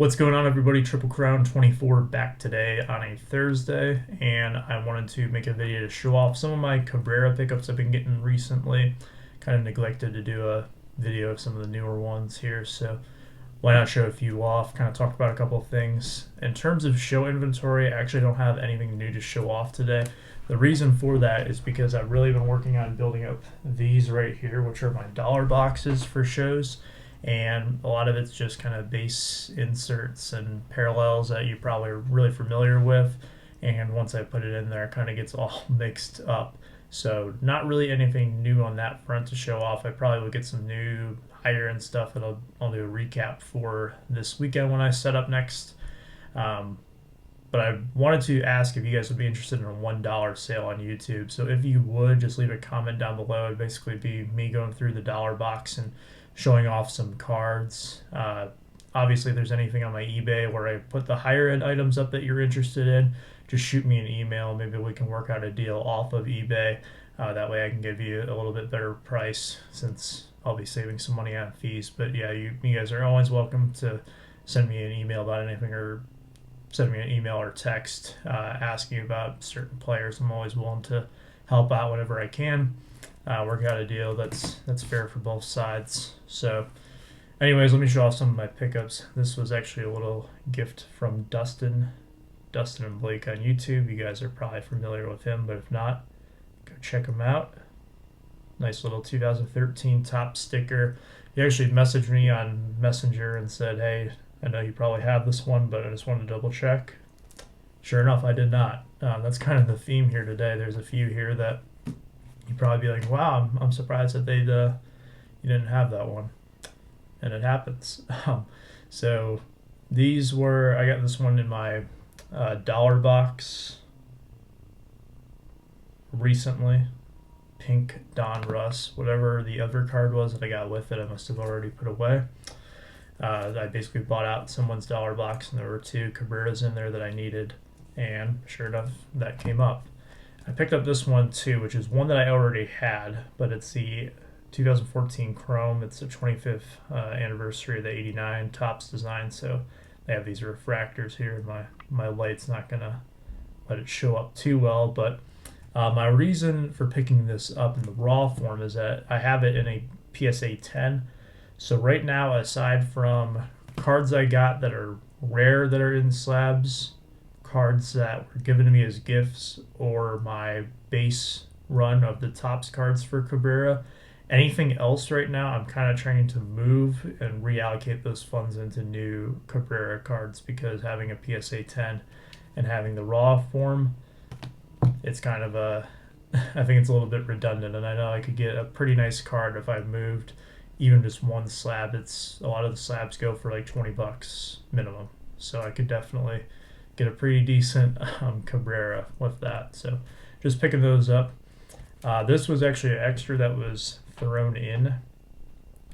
What's going on, everybody? Triple Crown 24 back today on a Thursday, and I wanted to make a video to show off some of my Cabrera pickups I've been getting recently. Kind of neglected to do a video of some of the newer ones here, so why not show a few off, kind of talk about a couple of things. In terms of show inventory, I actually don't have anything new to show off today. The reason for that is because I've really been working on building up these right here, which are my dollar boxes for shows. And a lot of it's just kind of base inserts and parallels that you probably are really familiar with, and once I put it in there, it kind of gets all mixed up. So not really anything new on that front to show off. I probably will get some new higher end stuff that I'll do a recap for this weekend when I set up next. But I wanted to ask if you guys would be interested in a $1 sale on YouTube. So if you would, just leave a comment down below. It'd basically be me going through the dollar box and showing off some cards. Obviously, if there's anything on my eBay where I put the higher end items up that you're interested in, just shoot me an email. Maybe we can work out a deal off of eBay. That way I can give you a little bit better price since I'll be saving some money on fees. But yeah, you guys are always welcome to send me an email about anything, or send me an email or text asking about certain players. I'm always willing to help out whenever I can. Work out a deal that's fair for both sides. So anyways, let me show off some of my pickups. This was actually a little gift from Dustin and Blake on YouTube. You guys are probably familiar with him, but if not, go check him out. Nice little 2013 top sticker. He actually messaged me on Messenger and said, hey, I know you probably have this one, but I just wanted to double check. Sure enough, I did not. That's kind of the theme here today. There's a few here that you'd probably be like, wow, I'm surprised that you didn't have that one. And it happens. So these were, I got this one in my dollar box recently. Pink Don Russ, whatever the other card was that I got with it, I must have already put away. I basically bought out someone's dollar box, and there were two Cabreras in there that I needed, and sure enough, that came up. I picked up this one too, which is one that I already had, but it's the 2014 Chrome. It's the 25th anniversary of the 89 Topps design, so they have these refractors here, and my light's not gonna let it show up too well, but my reason for picking this up in the raw form is that I have it in a PSA 10. So right now, aside from cards I got that are rare that are in slabs, cards that were given to me as gifts, or my base run of the Topps cards for Cabrera, anything else right now, I'm kind of trying to move and reallocate those funds into new Cabrera cards, because having a PSA 10 and having the raw form, it's kind of I think it's a little bit redundant, and I know I could get a pretty nice card if I moved even just one slab. A lot of the slabs go for like $20 minimum, so I could definitely get a pretty decent Cabrera with that. So just picking those up. This was actually an extra that was thrown in.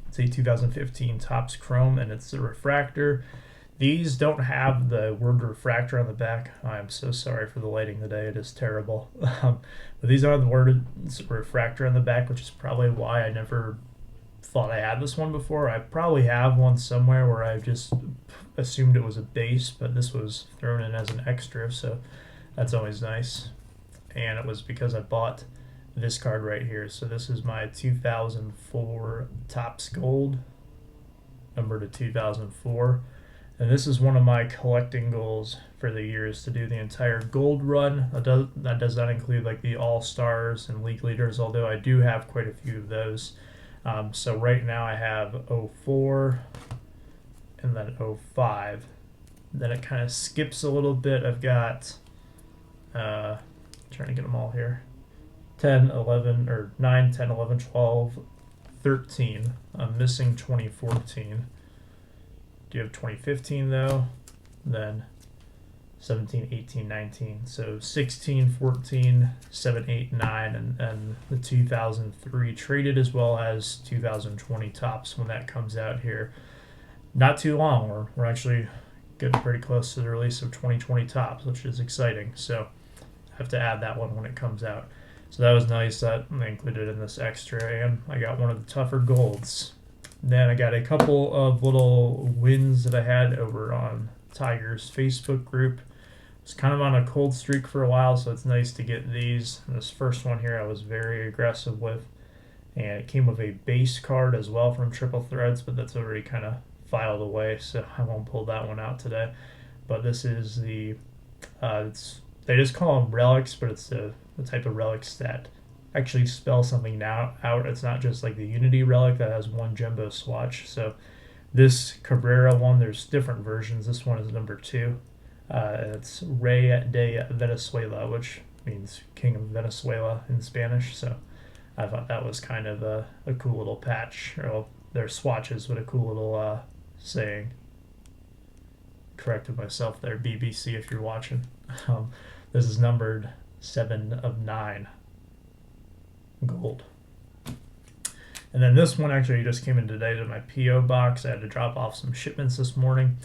It's a 2015 Topps Chrome, and it's the refractor. These don't have the word refractor on the back. I'm so sorry for the lighting today. It is terrible. But these are the word refractor on the back, which is probably why I never thought I had this one before. I probably have one somewhere where I just assumed it was a base, but this was thrown in as an extra, so that's always nice. And it was because I bought this card right here. So this is my 2004 Topps Gold, number to 2004. And this is one of my collecting goals for the year, is to do the entire gold run. That does not include like the all-stars and league leaders, although I do have quite a few of those. So right now I have 04 and then 05. Then it kind of skips a little bit. I've got, trying to get them all here, 10, 11, or 9, 10, 11, 12, 13. I'm missing 2014. Do you have 2015 though? Then 17, 18, 19. So 16, 14, 7, 8, 9, and the 2003 traded, as well as 2020 Topps when that comes out here. Not too long. We're actually getting pretty close to the release of 2020 Topps, which is exciting. So I have to add that one when it comes out. So that was nice that I included in this extra, and I got one of the tougher golds. Then I got a couple of little wins that I had over on Tiger's Facebook group. It's kind of on a cold streak for a while, so it's nice to get these. This first one here I was very aggressive with, and it came with a base card as well from Triple Threads, but that's already kind of filed away, so I won't pull that one out today. But this is the they just call them relics, but it's the type of relics that actually spell something out. It's not just like the Unity relic that has one jumbo swatch. So this Cabrera one, there's different versions. This one is number 2. It's Rey de Venezuela, which means King of Venezuela in Spanish. So I thought that was kind of a cool little patch. Or their swatches, but a cool little saying. Corrected myself there, BBC, if you're watching. This is numbered 7 of 9 gold. And then this one actually just came in today to my P.O. box. I had to drop off some shipments this morning,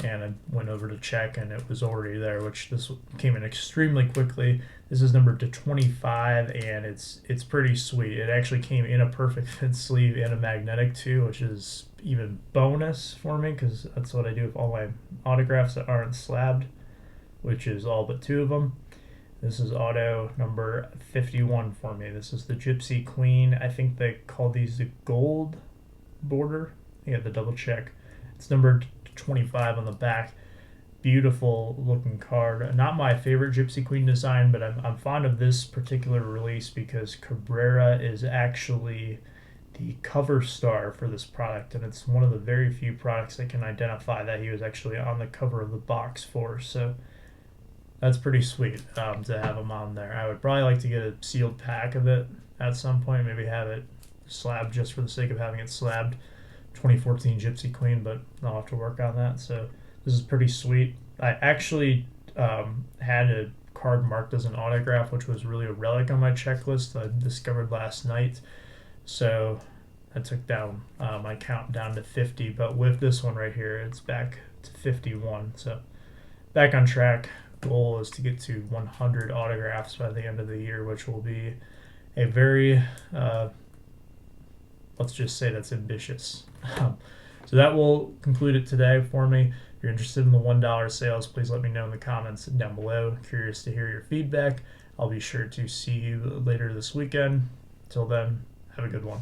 and I went over to check, and it was already there, which this came in extremely quickly. This is numbered to 25, and it's pretty sweet. It actually came in a perfect fit sleeve and a magnetic too, which is even bonus for me, because that's what I do with all my autographs that aren't slabbed, which is all but 2 of them. This is auto number 51 for me. This is the Gypsy Queen. I think they call these the gold border. I had to double check. It's numbered 25 on the back. Beautiful looking card. Not my favorite Gypsy Queen design, but I'm fond of this particular release because Cabrera is actually the cover star for this product, and it's one of the very few products I can identify that he was actually on the cover of the box for. So that's pretty sweet to have him on there. I would probably like to get a sealed pack of it at some point, maybe have it slabbed just for the sake of having it slabbed. 2014 Gypsy Queen, but I'll have to work on that. So this is pretty sweet. I actually had a card marked as an autograph, which was really a relic on my checklist that I discovered last night. So I took down my count down to 50, but with this one right here, it's back to 51. So back on track. Goal is to get to 100 autographs by the end of the year, which will be a very, let's just say that's ambitious. So that will conclude it today for me. If you're interested in the $1 sales, please let me know in the comments down below. Curious to hear your feedback. I'll be sure to see you later this weekend. Till then, have a good one.